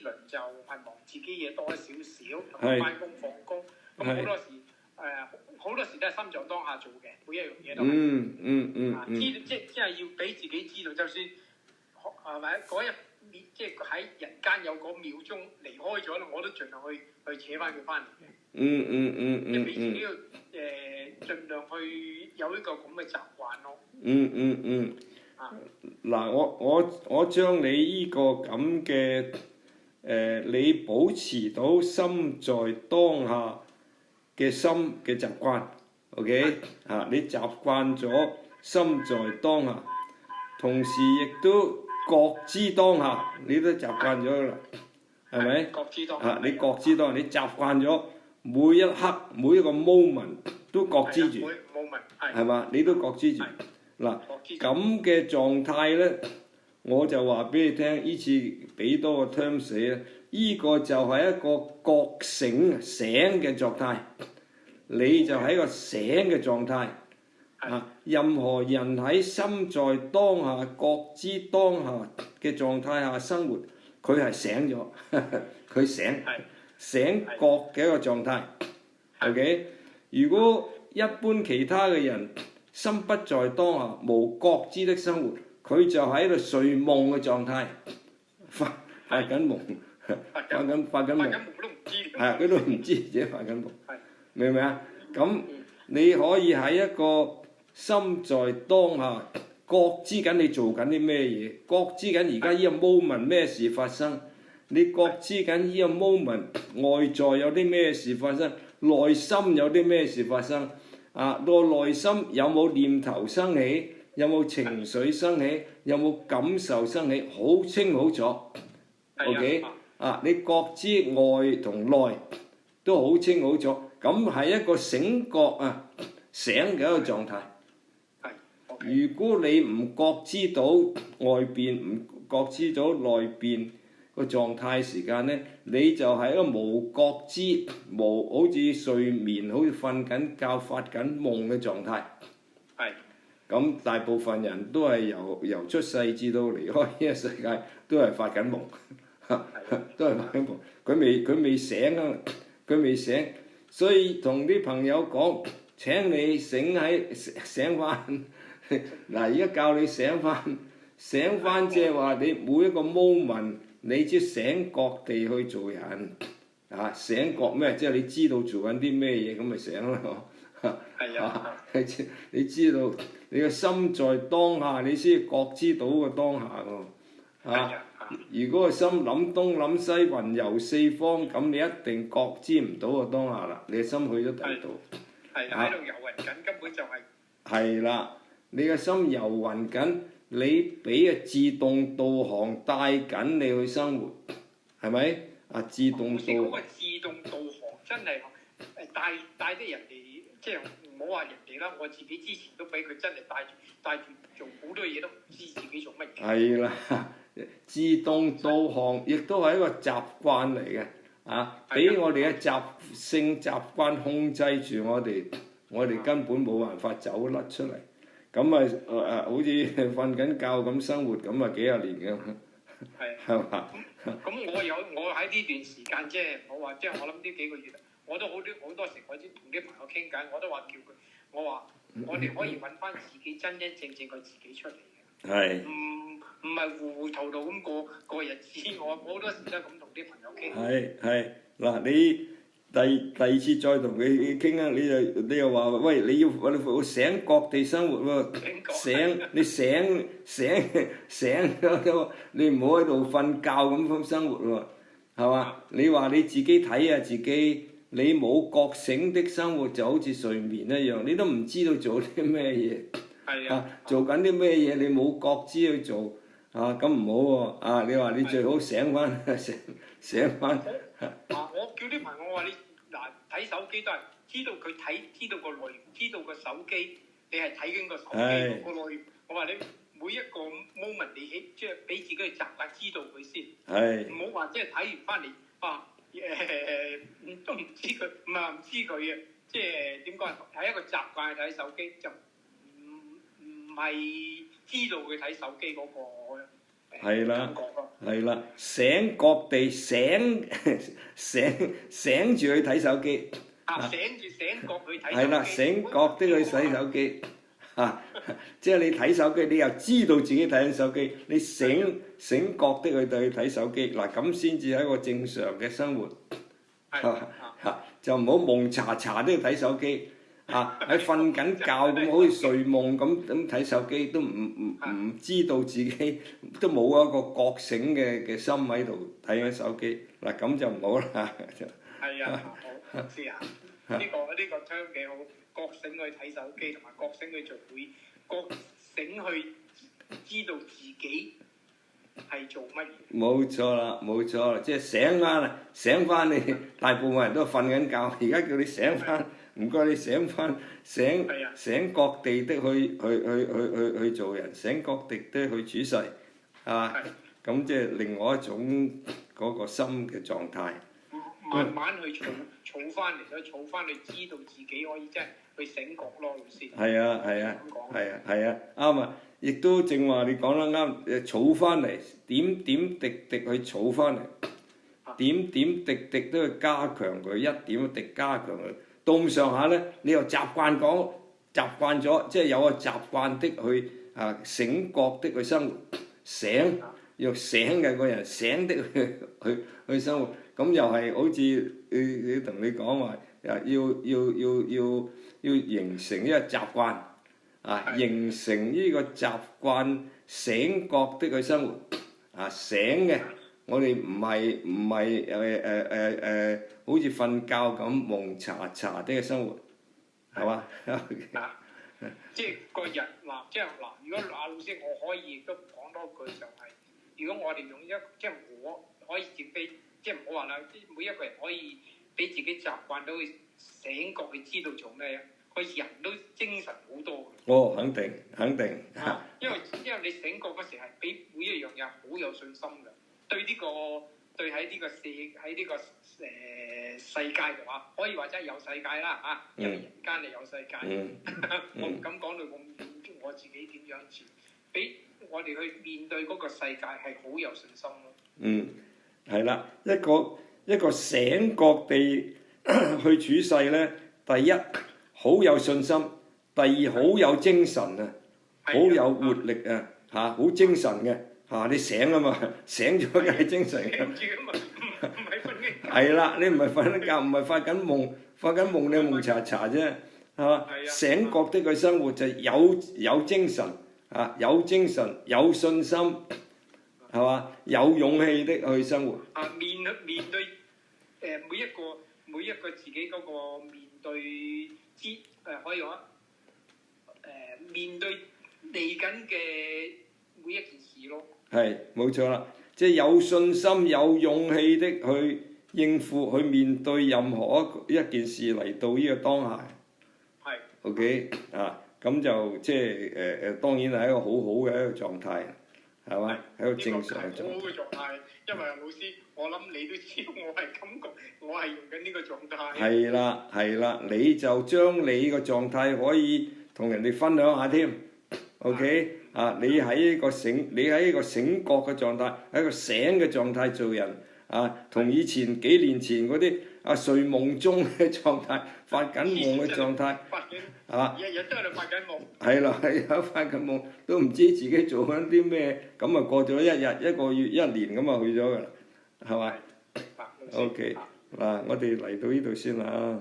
輪就係忙自己嘢多少少，同埋翻工放工，咁好多時都係心在當下做嘅，每一樣嘢都係。即係要俾自己知道，就算係咪嗰一秒，即係喺人間有嗰秒鐘離開咗啦，我都盡量去扯翻佢翻嚟嘅。即係俾自己要盡量去有呢個咁嘅習慣咯。嗱，我將你呢個咁嘅你保持到心在當下嘅心嘅習慣 ，OK 你習慣咗心在當下，同時亦都覺知當下，你都習慣咗啦，係咪？覺知當下。你覺知當下，你習慣咗每一刻每一個 moment 都覺知住，係嘛？你都覺知住。嗱，咁嘅狀態咧，我就話俾你聽，依次俾多個 terms 咧，依個就係一個覺醒嘅狀態，你就係一個醒嘅狀態。任何人喺心在當下、覺知當下嘅狀態下生活，佢係醒咗，佢醒覺嘅一個狀態。OK， 如果一般其他嘅人，心不在當下，無覺知的生活，佢就喺度睡夢嘅狀態，發緊夢，發緊夢，佢都唔知自己發緊夢，明唔明啊？咁你可以喺一個心在當下，覺知緊你做緊啲咩嘢，覺知緊而家呢個 moment 咩事發生，你覺知緊呢個 moment 外在有啲咩事發生，內心有啲咩事發生。個內心有冇念頭生起，有冇情緒生起，有冇感受生起，好清好楚。OK， 你覺知外同內都好清好楚，咁係一個醒覺醒嘅一個狀態。如果你唔覺知到外邊，唔覺知到內邊個狀態時間咧，你就係一個無覺知、好似睡眠、好似瞓緊覺、發緊夢嘅狀態。咁大部分人都係由出世至到離開呢個世界，都係發緊夢，都係發緊夢。佢未醒啊，佢未醒，所以同啲朋友講：請你醒翻。嗱，而家教你醒翻，即係話你每一個 moment。你知醒覺地去做人，醒覺咩？即係你知道做緊啲咩嘢，咁咪醒咯。你知道你個心在當下，你先覺知到個當下喎。如果個心諗東諗西，雲遊四方，咁你一定覺知唔到個當下啦。你個心去咗第二度。喺度遊魂緊，根本就係。係啦，你個心遊魂緊。你俾個自動導航帶緊你去生活，係咪？自動導航。自動導航真係帶啲人哋，即係唔好話人哋啦，我自己之前都俾佢真係帶住做好多嘢，都唔知自己做乜嘢。係啦，自動導航亦都係一個習慣嚟嘅，俾我哋嘅習慣控制住我哋根本冇辦法走甩出嚟。咁好似瞓緊覺咁生活，咁幾廿年嘅，係嘛？咁我喺呢段時間即係我諗呢幾個月，我都好多時我同啲朋友傾偈，我都話叫佢，我話我哋可以揾翻自己真真正正個自己出嚟嘅，係唔係糊塗到咁過日子。我好多時都係咁同啲朋友傾。係嗱，你第二次再同佢傾啊，你又話喂，你要醒覺地生活喎，你醒咗，你唔好喺度瞓覺咁生活喎，係嘛？你話你自己睇下自己，你冇覺醒的生活就好似睡眠一樣，你都唔知道做啲咩嘢，做緊啲咩嘢你冇覺知去做，咁唔好喎，你話你最好醒翻，醒翻。我叫啲朋友，我話你嗱，睇手機都係知道佢睇，知道個內容，知道個手機你係睇緊個手機個內容。我話你每一個 moment 你即係俾自己嘅習慣知道佢先，唔好話即係睇完翻嚟都唔知佢，唔係話唔知佢嘅，即係點講係一個習慣去睇手機，就唔係知道佢睇手機嗰個係啦，係啦，醒覺地醒住去睇手機。醒覺去睇手機。係啦，醒覺的去洗手機。即係你睇手機，你又知道自己睇緊手機，你醒覺的去睇手機，嗱咁先至係一個正常嘅生活。就唔好蒙查查都要睇手機。喺瞓緊覺咁，好似睡夢咁睇手機，都唔知道自己都冇一個覺醒嘅心喺度睇緊手機，嗱咁就唔好啦。係啊，好知啊，呢個 term 幾好，覺醒去睇手機，同埋覺醒去做會，覺醒去知道自己係做乜嘢。冇錯啦，即係醒翻你大部分人都瞓緊覺，而家叫你醒翻。唔該，你醒覺地的去做人，醒覺地的去處世，係嘛？咁即係另外一種嗰個心嘅狀態。慢慢去儲翻嚟，儲翻你知道自己可以即係去醒覺咯，老師。係啊，啱啊！亦都正話你講得啱，儲翻嚟，點點滴滴去儲翻嚟，點點滴滴都去加強佢，一點一滴加強佢。到咁上下咧，你又習慣咗，即係有個習慣的去醒覺的去生活，要醒嘅個人醒的去生活，咁又係好似你同你講話，要形成一個習慣，形成呢個習慣醒覺的去生活，醒嘅。我哋唔係好似瞓覺咁蒙查查的生活，係嘛？即係個人即係如果老師我可以亦都講多句就係，如果我哋用即係我可以自己，即係唔好話啦，每一個人可以俾自己習慣到去醒覺，去知道做咩，個人都精神好多。哦，肯定。因為你醒覺嗰時係俾每一樣嘢好有信心㗎。對喺呢個世界嘅話，可以話真係有世界啦因為人間係有世界。我唔敢講到咁遠，我自己點樣做，俾我哋去面對嗰個世界係好有信心咯。係啦，一個醒覺地去處世咧，第一好有信心，第二好有精神好有活力好精神嘅。你醒啊嘛，醒咗梗係精神嘅。醒住啊嘛，唔係瞓緊覺。係啦，你唔係瞓緊覺，唔係發緊夢，你蒙查查啫，係嘛？醒覺的佢生活就有精神，有信心，係嘛？有勇氣的去生活。面對每一個自己嗰個面對可以話面對嚟緊嘅每一件事咯。係，冇錯啦，即係有信心、有勇氣的去應付、去面對任何一件事嚟到呢個當下。係。OK 咁就即係當然係一個好好嘅一個狀態，係嘛？係一個正常嘅狀態。好好嘅狀態，因為老師，我諗你都知道我係感覺，我係用緊呢個狀態。係啦，你就將你個狀態可以同人哋分享下添。OK。你喺呢個醒覺嘅狀態，喺一個醒嘅狀態做人，同以前幾年前嗰啲睡夢中嘅狀態、發緊夢嘅狀態，日日都喺度發緊夢。係啦，發緊夢都唔知自己做緊啲咩，咁啊過咗一日、一個月、一年咁啊去咗㗎啦，係咪？OK，嗱，我哋嚟到呢度先啦。